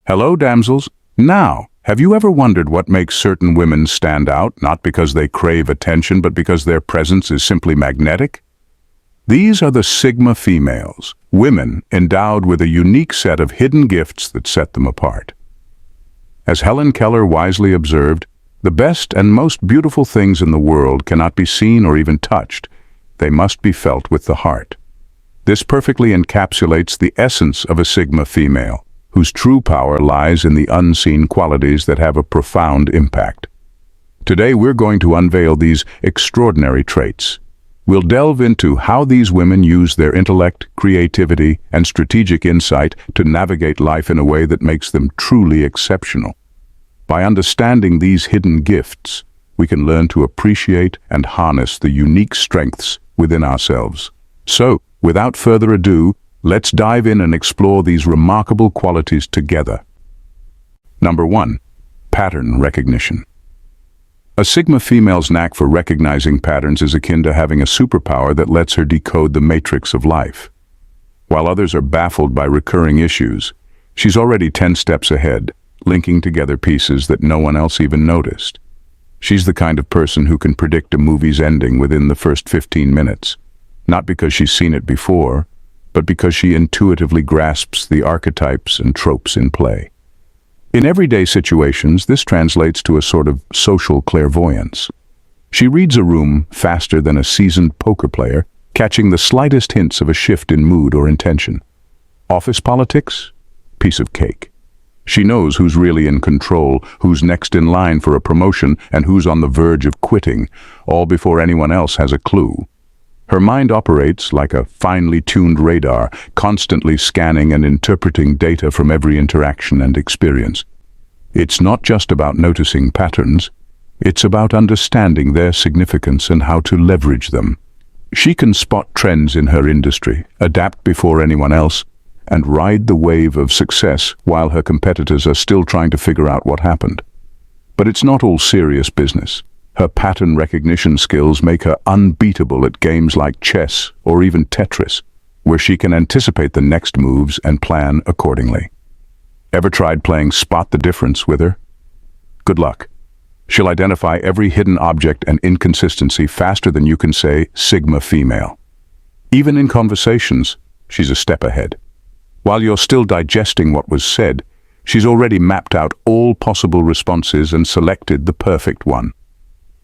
Hello, damsels. Now, have you ever wondered what makes certain women stand out, not because they crave attention, but because their presence is simply magnetic? These are the Sigma females, women endowed with a unique set of hidden gifts that set them apart. As Helen Keller wisely observed, the best and most beautiful things in the world cannot be seen or even touched. They must be felt with the heart. This perfectly encapsulates the essence of a Sigma female, whose true power lies in the unseen qualities that have a profound impact. Today we're going to unveil these extraordinary traits. We'll delve into how these women use their intellect, creativity, and strategic insight to navigate life in a way that makes them truly exceptional. By understanding these hidden gifts, we can learn to appreciate and harness the unique strengths within ourselves. So, without further ado, let's dive in and explore these remarkable qualities together. Number 1. Pattern recognition. A Sigma female's knack for recognizing patterns is akin to having a superpower that lets her decode the matrix of life. While others are baffled by recurring issues, she's already 10 steps ahead, linking together pieces that no one else even noticed. She's the kind of person who can predict a movie's ending within the first 15 minutes, not because she's seen it before, but because she intuitively grasps the archetypes and tropes in play. In everyday situations, this translates to a sort of social clairvoyance. She reads a room faster than a seasoned poker player, catching the slightest hints of a shift in mood or intention. Office politics? Piece of cake. She knows who's really in control, who's next in line for a promotion, and who's on the verge of quitting, all before anyone else has a clue. Her mind operates like a finely tuned radar, constantly scanning and interpreting data from every interaction and experience. It's not just about noticing patterns, it's about understanding their significance and how to leverage them. She can spot trends in her industry, adapt before anyone else, and ride the wave of success while her competitors are still trying to figure out what happened. But it's not all serious business. Her pattern recognition skills make her unbeatable at games like chess or even Tetris, where she can anticipate the next moves and plan accordingly. Ever tried playing Spot the Difference with her? Good luck. She'll identify every hidden object and inconsistency faster than you can say Sigma female. Even in conversations, she's a step ahead. While you're still digesting what was said, she's already mapped out all possible responses and selected the perfect one.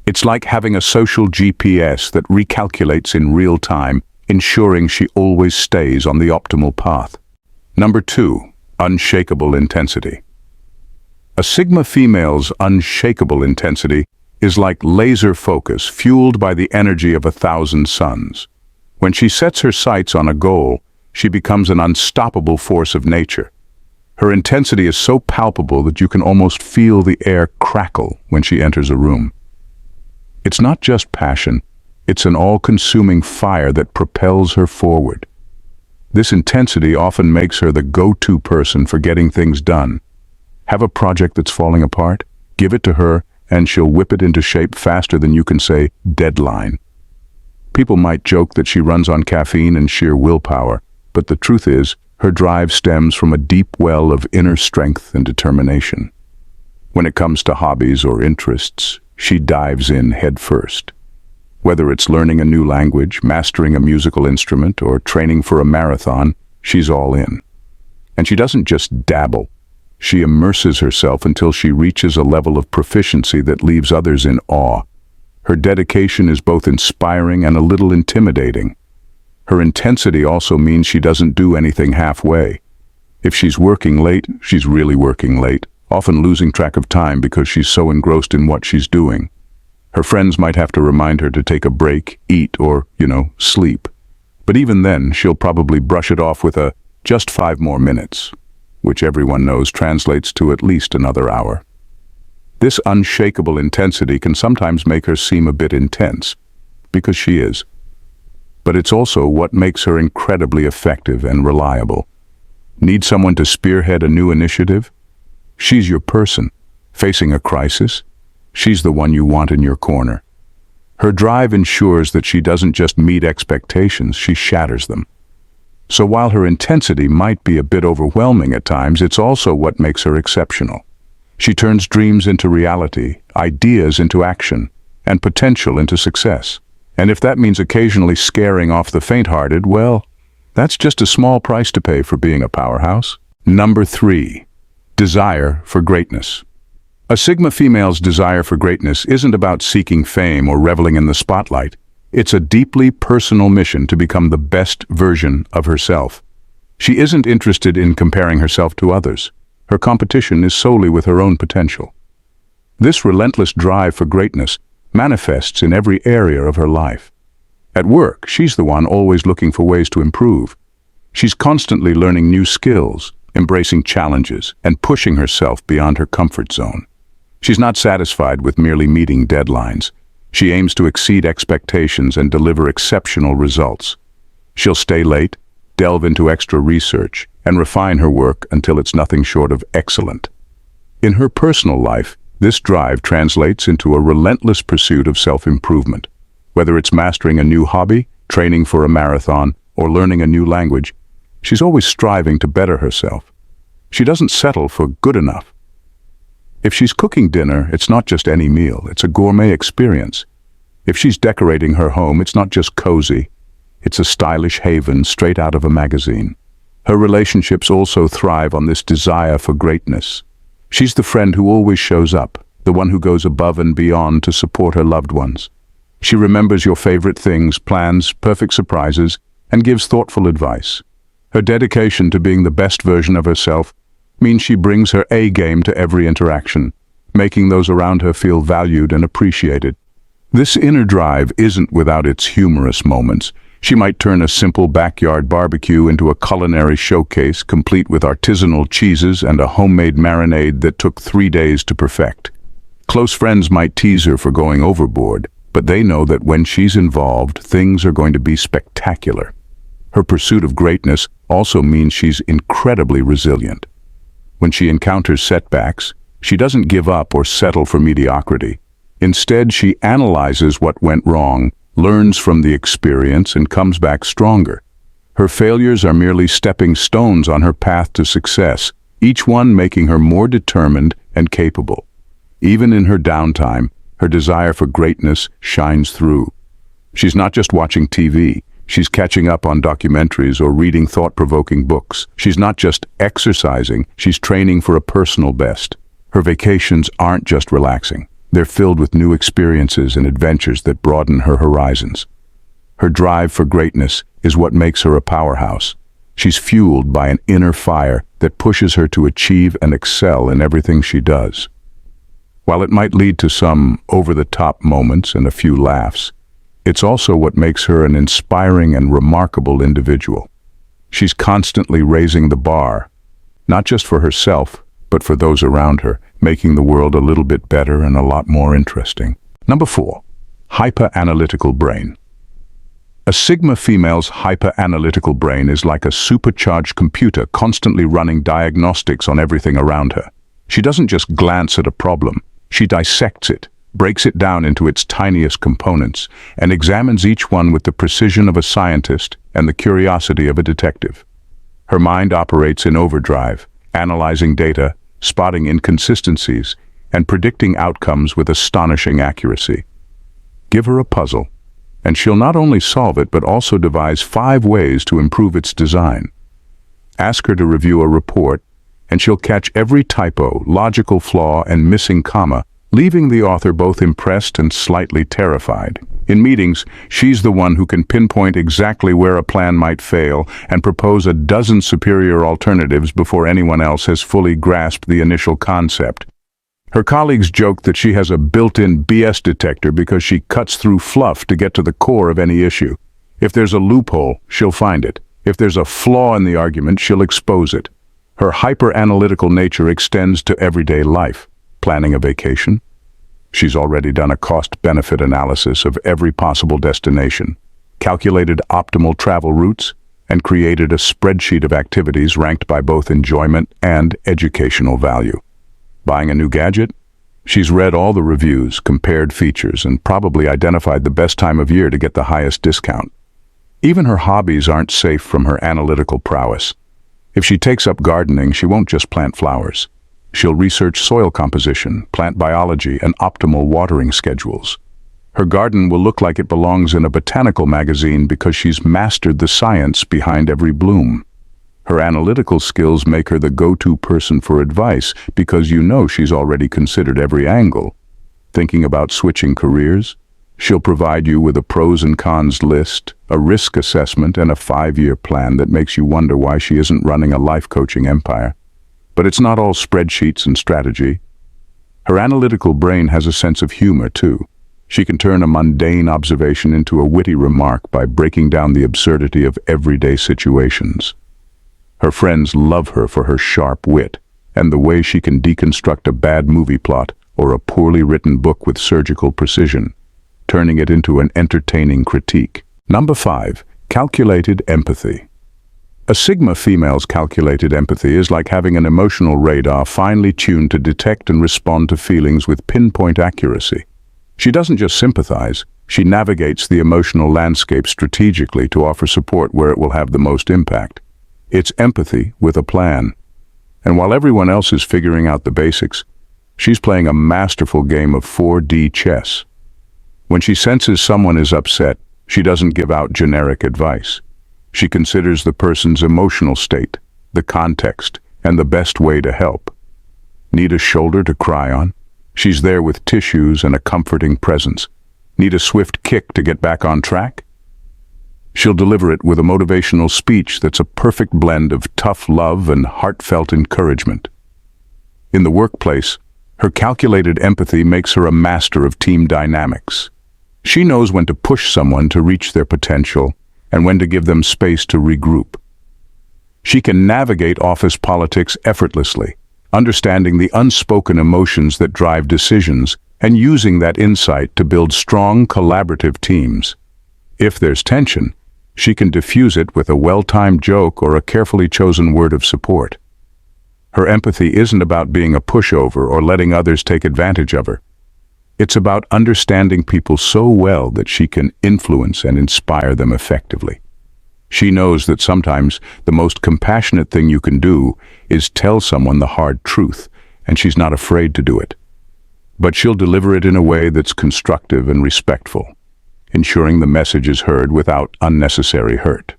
It's like having a social GPS that recalculates in real time, ensuring she always stays on the optimal path. Number 2. Unshakable intensity. A Sigma female's unshakable intensity is like laser focus fueled by the energy of 1,000 suns. When she sets her sights on a goal, she becomes an unstoppable force of nature. Her intensity is so palpable that you can almost feel the air crackle when she enters a room. It's not just passion, it's an all-consuming fire that propels her forward. This intensity often makes her the go-to person for getting things done. Have a project that's falling apart? Give it to her, and she'll whip it into shape faster than you can say deadline. People might joke that she runs on caffeine and sheer willpower, but the truth is, her drive stems from a deep well of inner strength and determination. When it comes to hobbies or interests, she dives in head first. Whether it's learning a new language, mastering a musical instrument, or training for a marathon, she's all in. And she doesn't just dabble. She immerses herself until she reaches a level of proficiency that leaves others in awe. Her dedication is both inspiring and a little intimidating. Her intensity also means she doesn't do anything halfway. If she's working late, she's really working late, often losing track of time because she's so engrossed in what she's doing. Her friends might have to remind her to take a break, eat, or, sleep. But even then, she'll probably brush it off with a just 5 more minutes, which everyone knows translates to at least another hour. This unshakable intensity can sometimes make her seem a bit intense, because she is. But it's also what makes her incredibly effective and reliable. Need someone to spearhead a new initiative? She's your person. Facing a crisis? She's the one you want in your corner. Her drive ensures that she doesn't just meet expectations, she shatters them. So while her intensity might be a bit overwhelming at times, it's also what makes her exceptional. She turns dreams into reality, ideas into action, and potential into success. And if that means occasionally scaring off the faint-hearted, well, that's just a small price to pay for being a powerhouse. Number 3. Desire for greatness. A Sigma female's desire for greatness isn't about seeking fame or reveling in the spotlight. It's a deeply personal mission to become the best version of herself. She isn't interested in comparing herself to others. Her competition is solely with her own potential. This relentless drive for greatness manifests in every area of her life. At work, she's the one always looking for ways to improve. She's constantly learning new skills, embracing challenges, and pushing herself beyond her comfort zone. She's not satisfied with merely meeting deadlines. She aims to exceed expectations and deliver exceptional results. She'll stay late, delve into extra research, and refine her work until it's nothing short of excellent. In her personal life, this drive translates into a relentless pursuit of self-improvement. Whether it's mastering a new hobby, training for a marathon, or learning a new language, she's always striving to better herself. She doesn't settle for good enough. If she's cooking dinner, it's not just any meal, it's a gourmet experience. If she's decorating her home, it's not just cozy, it's a stylish haven straight out of a magazine. Her relationships also thrive on this desire for greatness. She's the friend who always shows up, the one who goes above and beyond to support her loved ones. She remembers your favorite things, plans perfect surprises, and gives thoughtful advice. Her dedication to being the best version of herself means she brings her A game to every interaction, making those around her feel valued and appreciated. This inner drive isn't without its humorous moments. She might turn a simple backyard barbecue into a culinary showcase, complete with artisanal cheeses and a homemade marinade that took 3 days to perfect. Close friends might tease her for going overboard, but they know that when she's involved, things are going to be spectacular. Her pursuit of greatness also means she's incredibly resilient. When she encounters setbacks, she doesn't give up or settle for mediocrity. Instead, she analyzes what went wrong, learns from the experience, and comes back stronger. Her failures are merely stepping stones on her path to success, each one making her more determined and capable. Even in her downtime, her desire for greatness shines through. She's not just watching TV. She's catching up on documentaries or reading thought-provoking books. She's not just exercising, she's training for a personal best. Her vacations aren't just relaxing. They're filled with new experiences and adventures that broaden her horizons. Her drive for greatness is what makes her a powerhouse. She's fueled by an inner fire that pushes her to achieve and excel in everything she does. While it might lead to some over-the-top moments and a few laughs, it's also what makes her an inspiring and remarkable individual. She's constantly raising the bar, not just for herself, but for those around her, making the world a little bit better and a lot more interesting. Number 4. Hyper-analytical brain. A Sigma female's hyper-analytical brain is like a supercharged computer constantly running diagnostics on everything around her. She doesn't just glance at a problem, she dissects it, breaks it down into its tiniest components, and examines each one with the precision of a scientist and the curiosity of a detective. Her mind operates in overdrive, analyzing data, spotting inconsistencies, and predicting outcomes with astonishing accuracy. Give her a puzzle, and she'll not only solve it but also devise 5 ways to improve its design. Ask her to review a report, and she'll catch every typo, logical flaw, and missing comma, leaving the author both impressed and slightly terrified. In meetings, she's the one who can pinpoint exactly where a plan might fail and propose a dozen superior alternatives before anyone else has fully grasped the initial concept. Her colleagues joke that she has a built-in BS detector because she cuts through fluff to get to the core of any issue. If there's a loophole, she'll find it. If there's a flaw in the argument, she'll expose it. Her hyper-analytical nature extends to everyday life. Planning a vacation? She's already done a cost-benefit analysis of every possible destination, calculated optimal travel routes, and created a spreadsheet of activities ranked by both enjoyment and educational value. Buying a new gadget? She's read all the reviews, compared features, and probably identified the best time of year to get the highest discount. Even her hobbies aren't safe from her analytical prowess. If she takes up gardening, she won't just plant flowers. She'll research soil composition, plant biology, and optimal watering schedules. Her garden will look like it belongs in a botanical magazine because she's mastered the science behind every bloom. Her analytical skills make her the go-to person for advice because you know she's already considered every angle. Thinking about switching careers? She'll provide you with a pros and cons list, a risk assessment, and a 5-year plan that makes you wonder why she isn't running a life coaching empire. But it's not all spreadsheets and strategy. Her analytical brain has a sense of humor, too. She can turn a mundane observation into a witty remark by breaking down the absurdity of everyday situations. Her friends love her for her sharp wit and the way she can deconstruct a bad movie plot or a poorly written book with surgical precision, turning it into an entertaining critique. Number 5. Calculated empathy. A Sigma female's calculated empathy is like having an emotional radar finely tuned to detect and respond to feelings with pinpoint accuracy. She doesn't just sympathize, she navigates the emotional landscape strategically to offer support where it will have the most impact. It's empathy with a plan. And while everyone else is figuring out the basics, she's playing a masterful game of 4D chess. When she senses someone is upset, she doesn't give out generic advice. She considers the person's emotional state, the context, and the best way to help. Need a shoulder to cry on? She's there with tissues and a comforting presence. Need a swift kick to get back on track? She'll deliver it with a motivational speech that's a perfect blend of tough love and heartfelt encouragement. In the workplace, her calculated empathy makes her a master of team dynamics. She knows when to push someone to reach their potential and when to give them space to regroup. She can navigate office politics effortlessly, understanding the unspoken emotions that drive decisions and using that insight to build strong, collaborative teams. If there's tension, she can diffuse it with a well-timed joke or a carefully chosen word of support. Her empathy isn't about being a pushover or letting others take advantage of her. It's about understanding people so well that she can influence and inspire them effectively. She knows that sometimes the most compassionate thing you can do is tell someone the hard truth, and she's not afraid to do it. But she'll deliver it in a way that's constructive and respectful, ensuring the message is heard without unnecessary hurt.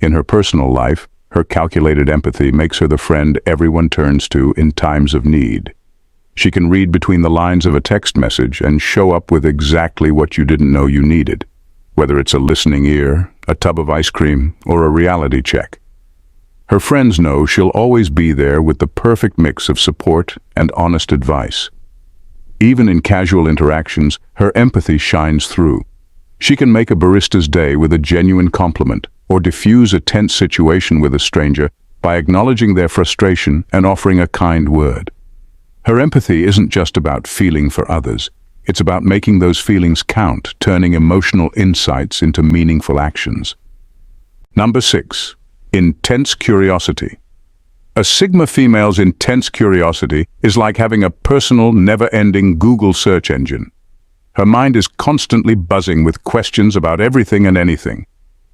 In her personal life, her calculated empathy makes her the friend everyone turns to in times of need. She can read between the lines of a text message and show up with exactly what you didn't know you needed, whether it's a listening ear, a tub of ice cream, or a reality check. Her friends know she'll always be there with the perfect mix of support and honest advice. Even in casual interactions, her empathy shines through. She can make a barista's day with a genuine compliment or diffuse a tense situation with a stranger by acknowledging their frustration and offering a kind word. Her empathy isn't just about feeling for others. It's about making those feelings count, turning emotional insights into meaningful actions. Number 6. Intense curiosity. A Sigma female's intense curiosity is like having a personal, never-ending Google search engine. Her mind is constantly buzzing with questions about everything and anything.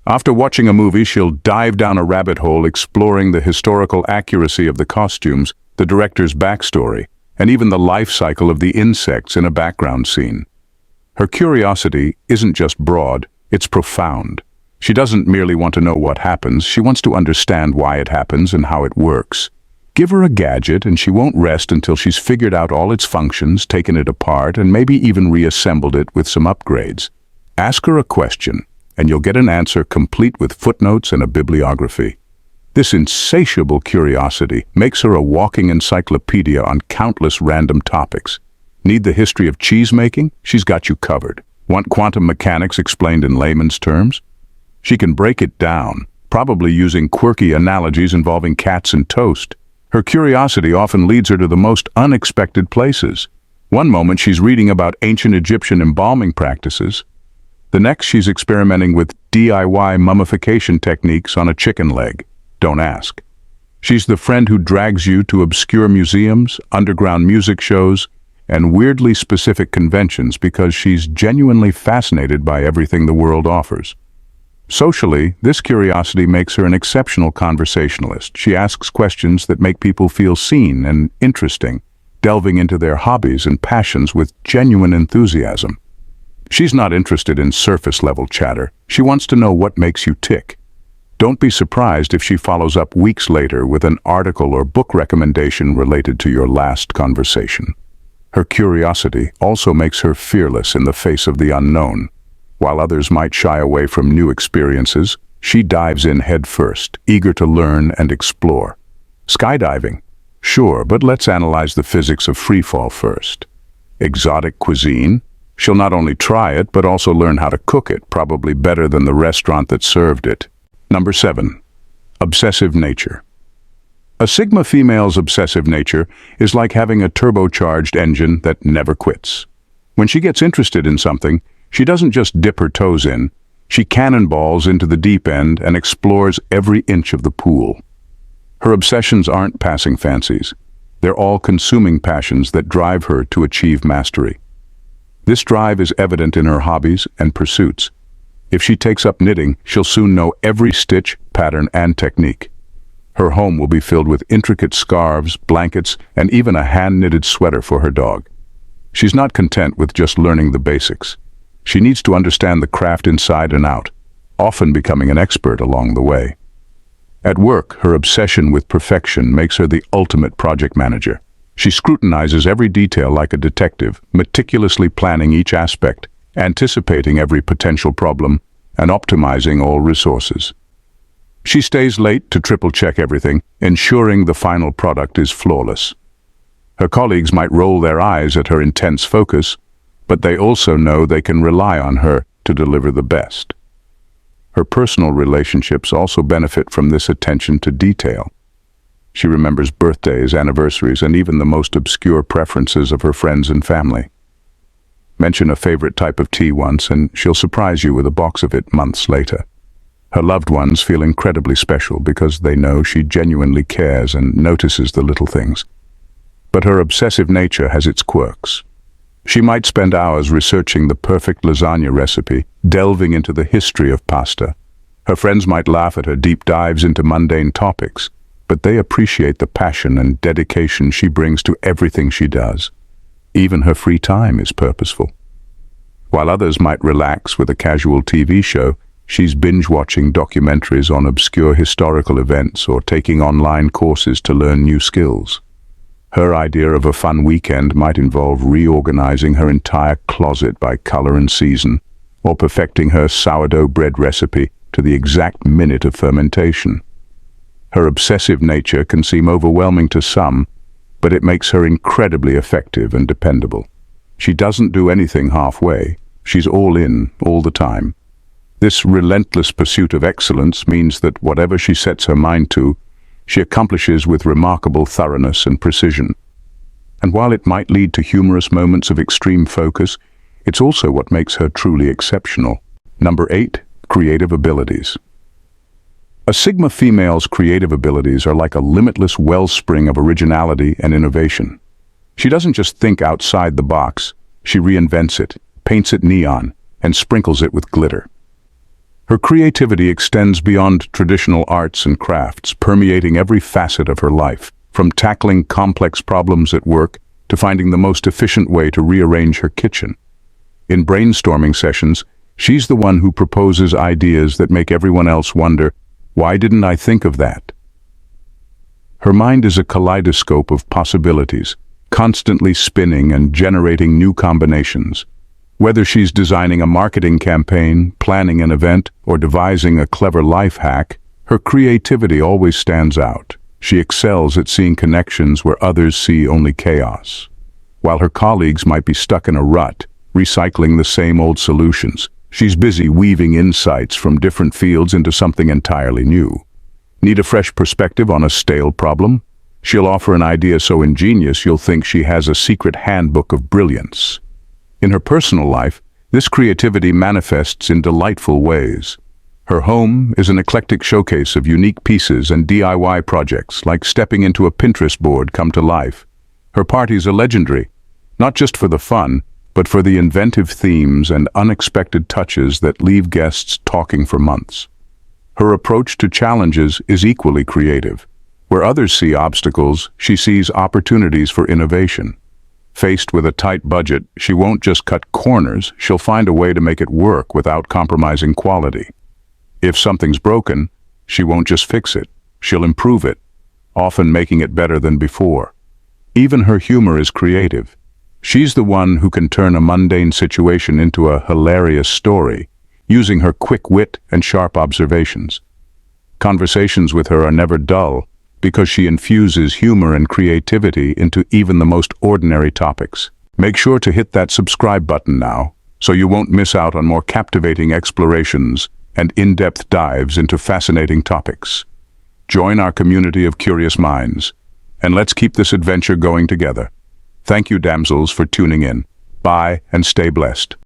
After watching a movie, she'll dive down a rabbit hole exploring the historical accuracy of the costumes, the director's backstory, and even the life cycle of the insects in a background scene. Her curiosity isn't just broad, it's profound. She doesn't merely want to know what happens, she wants to understand why it happens and how it works. Give her a gadget and she won't rest until she's figured out all its functions, taken it apart, and maybe even reassembled it with some upgrades. Ask her a question, and you'll get an answer complete with footnotes and a bibliography. This insatiable curiosity makes her a walking encyclopedia on countless random topics. Need the history of cheese making? She's got you covered. Want quantum mechanics explained in layman's terms? She can break it down, probably using quirky analogies involving cats and toast. Her curiosity often leads her to the most unexpected places. One moment she's reading about ancient Egyptian embalming practices. The next she's experimenting with DIY mummification techniques on a chicken leg. Don't ask. She's the friend who drags you to obscure museums, underground music shows, and weirdly specific conventions because she's genuinely fascinated by everything the world offers. Socially, this curiosity makes her an exceptional conversationalist. She asks questions that make people feel seen and interesting, delving into their hobbies and passions with genuine enthusiasm. She's not interested in surface-level chatter. She wants to know what makes you tick. Don't be surprised if she follows up weeks later with an article or book recommendation related to your last conversation. Her curiosity also makes her fearless in the face of the unknown. While others might shy away from new experiences, she dives in head first, eager to learn and explore. Skydiving? Sure, but let's analyze the physics of freefall first. Exotic cuisine? She'll not only try it, but also learn how to cook it, probably better than the restaurant that served it. Number 7. Obsessive nature. A Sigma female's obsessive nature is like having a turbocharged engine that never quits. When she gets interested in something, she doesn't just dip her toes in, she cannonballs into the deep end and explores every inch of the pool. Her obsessions aren't passing fancies. They're all-consuming passions that drive her to achieve mastery. This drive is evident in her hobbies and pursuits. If she takes up knitting, she'll soon know every stitch, pattern, and technique. Her home will be filled with intricate scarves, blankets, and even a hand-knitted sweater for her dog. She's not content with just learning the basics. She needs to understand the craft inside and out, often becoming an expert along the way. At work, her obsession with perfection makes her the ultimate project manager. She scrutinizes every detail like a detective, meticulously planning each aspect, anticipating every potential problem, and optimizing all resources. She stays late to triple-check everything, ensuring the final product is flawless. Her colleagues might roll their eyes at her intense focus, but they also know they can rely on her to deliver the best. Her personal relationships also benefit from this attention to detail. She remembers birthdays, anniversaries, and even the most obscure preferences of her friends and family. Mention a favorite type of tea once, and she'll surprise you with a box of it months later. Her loved ones feel incredibly special because they know she genuinely cares and notices the little things. But her obsessive nature has its quirks. She might spend hours researching the perfect lasagna recipe, delving into the history of pasta. Her friends might laugh at her deep dives into mundane topics, but they appreciate the passion and dedication she brings to everything she does. Even her free time is purposeful. While others might relax with a casual TV show, she's binge-watching documentaries on obscure historical events or taking online courses to learn new skills. Her idea of a fun weekend might involve reorganizing her entire closet by color and season, or perfecting her sourdough bread recipe to the exact minute of fermentation. Her obsessive nature can seem overwhelming to some, but it makes her incredibly effective and dependable. She doesn't do anything halfway. She's all in, all the time. This relentless pursuit of excellence means that whatever she sets her mind to, she accomplishes with remarkable thoroughness and precision. And while it might lead to humorous moments of extreme focus, it's also what makes her truly exceptional. Number 8, creative abilities. A Sigma female's creative abilities are like a limitless wellspring of originality and innovation. She doesn't just think outside the box, she reinvents it, paints it neon, and sprinkles it with glitter. Her creativity extends beyond traditional arts and crafts, permeating every facet of her life, from tackling complex problems at work to finding the most efficient way to rearrange her kitchen. In brainstorming sessions, she's the one who proposes ideas that make everyone else wonder, why didn't I think of that? Her mind is a kaleidoscope of possibilities, constantly spinning and generating new combinations. Whether she's designing a marketing campaign, planning an event, or devising a clever life hack, her creativity always stands out. She excels at seeing connections where others see only chaos. While her colleagues might be stuck in a rut, recycling the same old solutions, she's busy weaving insights from different fields into something entirely new. Need a fresh perspective on a stale problem? She'll offer an idea so ingenious you'll think she has a secret handbook of brilliance. In her personal life, this creativity manifests in delightful ways. Her home is an eclectic showcase of unique pieces and DIY projects, like stepping into a Pinterest board come to life. Her parties are legendary, not just for the fun, but for the inventive themes and unexpected touches that leave guests talking for months. Her approach to challenges is equally creative. Where others see obstacles, she sees opportunities for innovation. Faced with a tight budget, she won't just cut corners, she'll find a way to make it work without compromising quality. If something's broken, she won't just fix it, she'll improve it, often making it better than before. Even her humor is creative. She's the one who can turn a mundane situation into a hilarious story, using her quick wit and sharp observations. Conversations with her are never dull, because she infuses humor and creativity into even the most ordinary topics. Make sure to hit that subscribe button now, so you won't miss out on more captivating explorations and in-depth dives into fascinating topics. Join our community of curious minds, and let's keep this adventure going together. Thank you, damsels, for tuning in. Bye, and stay blessed.